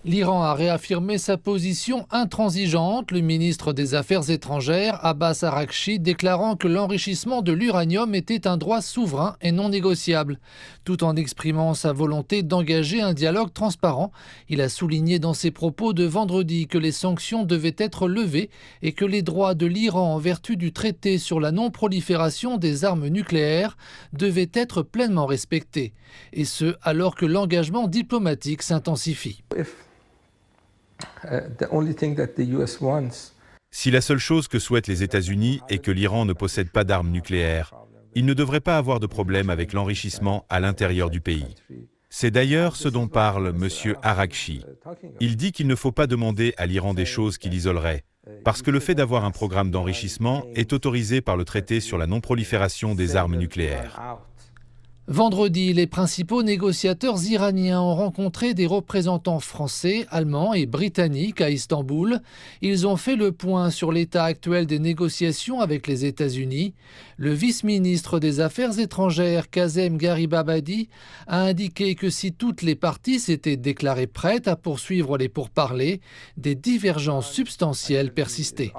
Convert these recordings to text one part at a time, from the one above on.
L'Iran a réaffirmé sa position intransigeante, le ministre des Affaires étrangères, Abbas Araghchi, déclarant que l'enrichissement de l'uranium était un droit souverain et non négociable. Tout en exprimant sa volonté d'engager un dialogue transparent, il a souligné dans ses propos de vendredi que les sanctions devaient être levées et que les droits de l'Iran en vertu du traité sur la non-prolifération des armes nucléaires devaient être pleinement respectés. Et ce, alors que l'engagement diplomatique s'intensifie. Si la seule chose que souhaitent les États-Unis est que l'Iran ne possède pas d'armes nucléaires, il ne devrait pas avoir de problème avec l'enrichissement à l'intérieur du pays. C'est d'ailleurs ce dont parle M. Araghchi. Il dit qu'il ne faut pas demander à l'Iran des choses qui l'isoleraient, parce que le fait d'avoir un programme d'enrichissement est autorisé par le traité sur la non-prolifération des armes nucléaires. Vendredi, les principaux négociateurs iraniens ont rencontré des représentants français, allemands et britanniques à Istanbul. Ils ont fait le point sur l'état actuel des négociations avec les États-Unis. Le vice-ministre des Affaires étrangères, Kazem Garibabadi, a indiqué que si toutes les parties s'étaient déclarées prêtes à poursuivre les pourparlers, des divergences substantielles persistaient.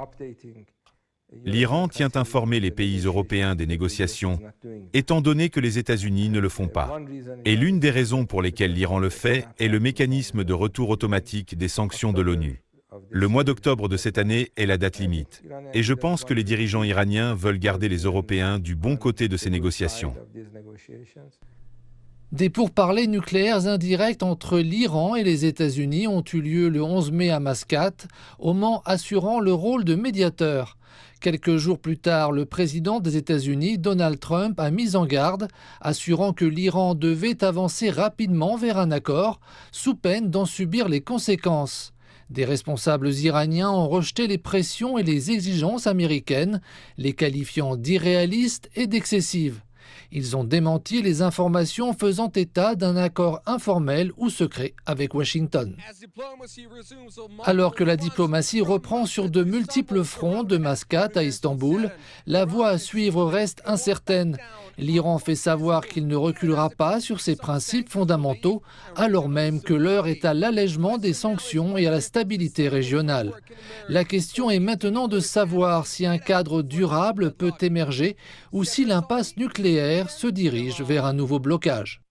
L'Iran tient informé les pays européens des négociations, étant donné que les États-Unis ne le font pas. Et l'une des raisons pour lesquelles l'Iran le fait est le mécanisme de retour automatique des sanctions de l'ONU. Le mois d'octobre de cette année est la date limite. Et je pense que les dirigeants iraniens veulent garder les Européens du bon côté de ces négociations. Des pourparlers nucléaires indirects entre l'Iran et les États-Unis ont eu lieu le 11 mai à Mascate, Oman assurant le rôle de médiateur. Quelques jours plus tard, le président des États-Unis, Donald Trump, a mis en garde, assurant que l'Iran devait avancer rapidement vers un accord, sous peine d'en subir les conséquences. Des responsables iraniens ont rejeté les pressions et les exigences américaines, les qualifiant d'irréalistes et d'excessives. Ils ont démenti les informations faisant état d'un accord informel ou secret avec Washington. Alors que la diplomatie reprend sur de multiples fronts de Mascate à Istanbul, la voie à suivre reste incertaine. L'Iran fait savoir qu'il ne reculera pas sur ses principes fondamentaux, alors même que l'heure est à l'allègement des sanctions et à la stabilité régionale. La question est maintenant de savoir si un cadre durable peut émerger ou si l'impasse nucléaire se dirige vers un nouveau blocage.